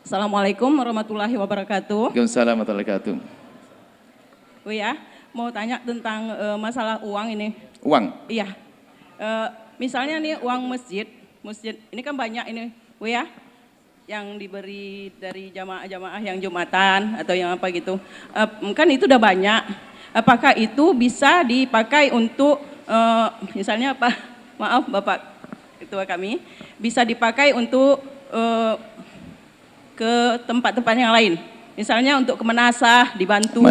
Assalamualaikum warahmatullahi wabarakatuh. Waalaikumsalam warahmatullahi wabarakatuh. Bu ya, mau tanya tentang masalah uang ini. Uang? Iya. Misalnya nih uang masjid ini kan banyak ini, Bu ya, yang diberi dari jamaah-jamaah yang Jumatan atau yang apa gitu. Kan itu udah banyak. Apakah itu bisa dipakai untuk misalnya apa? Maaf Bapak Ketua kami, bisa dipakai untuk ke tempat-tempat yang lain, misalnya untuk ke Menasah dibantu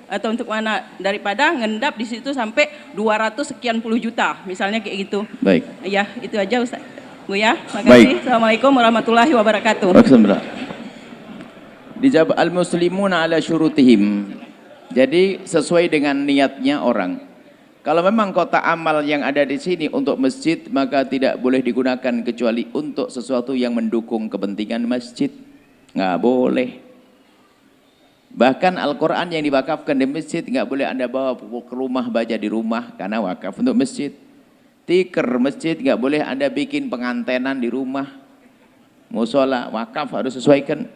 atau untuk mana, daripada ngendap di situ sampai 200 sekian puluh juta, misalnya kayak gitu. Baik. Ya itu aja Ustaz. Bu ya, makasih. Assalamualaikum warahmatullahi wabarakatuh. Dijawab al-muslimuna ala syurutihim. Jadi sesuai dengan niatnya orang. Kalau memang kota amal yang ada di sini untuk masjid, maka tidak boleh digunakan kecuali untuk sesuatu yang mendukung kepentingan masjid. Nggak boleh. Bahkan Al-Quran yang diwakafkan di masjid nggak boleh Anda bawa ke rumah baca di rumah karena wakaf untuk masjid. Tikar masjid nggak boleh Anda bikin pengantenan di rumah. Musola wakaf harus sesuaikan.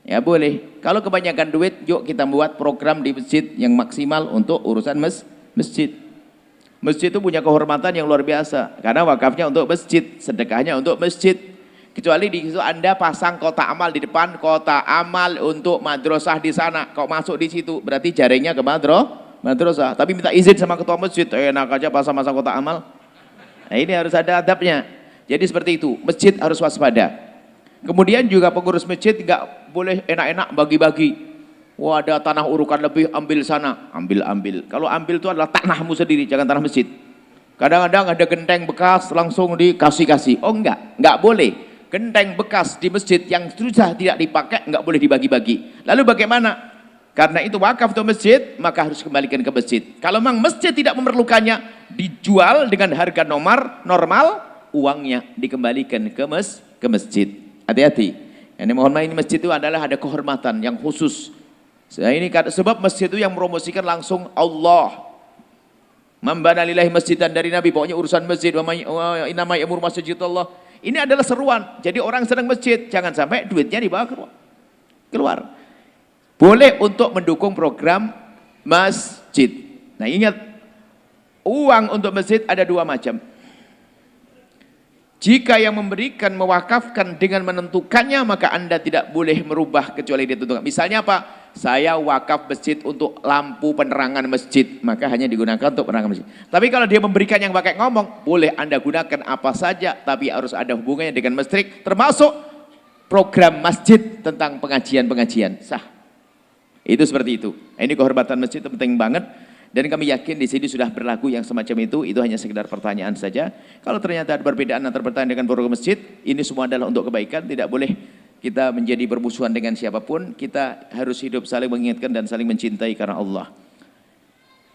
Ya boleh. Kalau kebanyakan duit, yuk kita buat program di masjid yang maksimal untuk urusan masjid. Masjid itu punya kehormatan yang luar biasa karena wakafnya untuk masjid, sedekahnya untuk masjid. Kecuali di situ Anda pasang kota amal di depan, kota amal untuk madrasah di sana. Kau masuk di situ, berarti jaringnya ke madrasah. Tapi minta izin sama ketua masjid, enak aja pasang-pasang kota amal. Nah ini harus ada adabnya. Jadi seperti itu, masjid harus waspada. Kemudian juga pengurus masjid nggak boleh enak-enak bagi-bagi. Wah ada tanah urukan lebih, ambil sana, ambil. Kalau ambil itu adalah tanahmu sendiri, jangan tanah masjid. Kadang-kadang ada genteng bekas langsung dikasih-kasih. Oh enggak boleh. Genteng bekas di masjid yang sudah tidak dipakai nggak boleh dibagi-bagi. Lalu bagaimana? Karena itu wakaf untuk masjid, maka harus kembalikan ke masjid. Kalau memang masjid tidak memerlukannya, dijual dengan harga normal, uangnya dikembalikan ke masjid. Hati-hati. Ini mohon maaf, ini masjid itu adalah ada kehormatan yang khusus. Ini sebab masjid itu yang mempromosikan langsung Allah. Membana lillahi masjidan dari Nabi, pokoknya urusan masjid. Wa inna ma ya'muru masjidallah. Ini adalah seruan. Jadi orang senang masjid, jangan sampai duitnya dibawa keluar. Boleh untuk mendukung program masjid. Nah ingat, uang untuk masjid ada dua macam. Jika yang memberikan, mewakafkan dengan menentukannya, maka Anda tidak boleh merubah kecuali ditentukan. Misalnya apa? Saya wakaf masjid untuk lampu penerangan masjid, maka hanya digunakan untuk penerangan masjid. Tapi kalau dia memberikan yang pakai ngomong, boleh Anda gunakan apa saja, tapi harus ada hubungannya dengan masjid, termasuk program masjid tentang pengajian-pengajian. Sah. Itu seperti itu. Ini kehormatan masjid itu penting banget. Dan kami yakin di sini sudah berlaku yang semacam itu hanya sekedar pertanyaan saja. Kalau ternyata ada perbedaan antara pertanyaan dengan program masjid, ini semua adalah untuk kebaikan, tidak boleh kita menjadi bermusuhan dengan siapapun. Kita harus hidup saling mengingatkan dan saling mencintai karena Allah.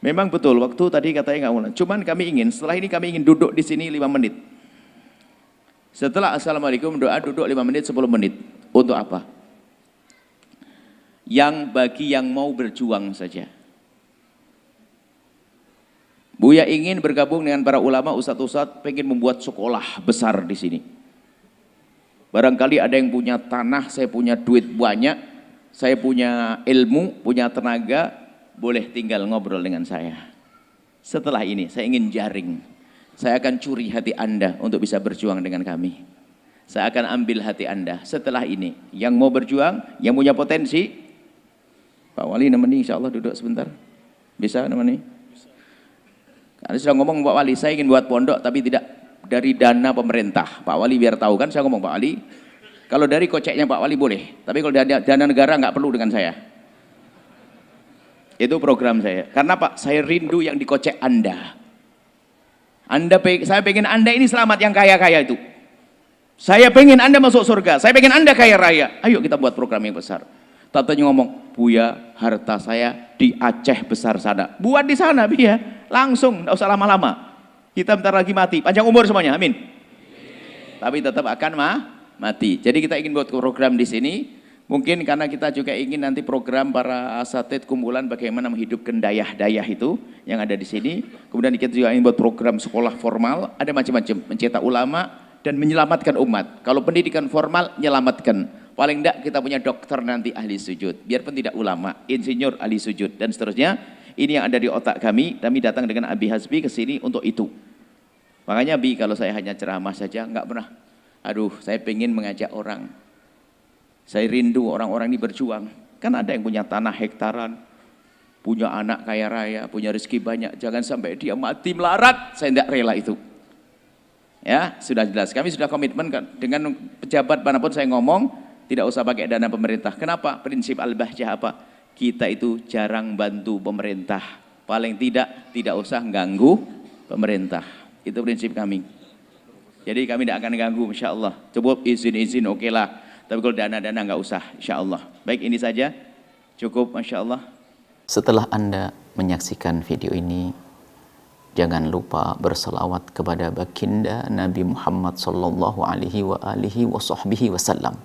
Memang betul, waktu tadi katanya nggak mulai. Cuman kami ingin, setelah ini kami ingin duduk di sini 5 menit. Setelah Assalamualaikum, doa duduk 5 menit, 10 menit. Untuk apa? Yang bagi yang mau berjuang saja. Buya ingin bergabung dengan para ulama, ustadz-ustadz, pengen membuat sekolah besar di sini. Barangkali ada yang punya tanah, saya punya duit banyak, saya punya ilmu, punya tenaga, boleh tinggal ngobrol dengan saya. Setelah ini, saya ingin jaring. Saya akan curi hati Anda untuk bisa berjuang dengan kami. Saya akan ambil hati Anda setelah ini. Yang mau berjuang, yang punya potensi, Pak Wali nemeni, insya Allah duduk sebentar. Bisa nemeni? Karena sudah ngomong Pak Wali, saya ingin buat pondok tapi tidak dari dana pemerintah. Pak Wali biar tahu kan, saya ngomong Pak Wali, kalau dari koceknya Pak Wali boleh, tapi kalau dana negara nggak perlu dengan saya. Itu program saya. Karena Pak, saya rindu yang dikocek Anda. Saya pengen Anda ini selamat yang kaya-kaya itu. Saya pengen Anda masuk surga. Saya pengen Anda kaya raya. Ayo kita buat program yang besar. Tatanya ngomong, Buya, harta saya di Aceh besar sana. Buat di sana, Buya. Langsung, tidak usah lama-lama. Kita bentar lagi mati. Panjang umur semuanya, amin. Tapi tetap akan mati. Jadi kita ingin buat program di sini. Mungkin karena kita juga ingin nanti program para asatid kumpulan bagaimana menghidupkan dayah-dayah itu yang ada di sini. Kemudian kita juga ingin buat program sekolah formal. Ada macam-macam. Mencetak ulama dan menyelamatkan umat. Kalau pendidikan formal, menyelamatkan. Paling enggak kita punya dokter nanti ahli sujud. Biarpun tidak ulama, insinyur ahli sujud dan seterusnya. Ini yang ada di otak kami datang dengan Abi Hasbi ke sini untuk itu. Makanya Bi, kalau saya hanya ceramah saja, enggak pernah. Aduh, saya pengen mengajak orang. Saya rindu orang-orang ini berjuang. Kan ada yang punya tanah hektaran, punya anak kaya raya, punya rezeki banyak. Jangan sampai dia mati melarat, saya tidak rela itu. Ya, sudah jelas. Kami sudah komitmen kan. Dengan pejabat manapun saya ngomong, tidak usah pakai dana pemerintah. Kenapa? Prinsip Al-Bahjah apa? Kita itu jarang bantu pemerintah. Paling tidak usah ganggu pemerintah. Itu prinsip kami. Jadi kami tidak akan ganggu, insya Allah. Coba izin-izin, oke lah. Tapi kalau dana-dana nggak usah, insya Allah. Baik, ini saja. Cukup, masya Allah. Setelah Anda menyaksikan video ini, jangan lupa berselawat kepada baginda Nabi Muhammad sallallahu alaihi wa alihi wa sahbihi wasallam.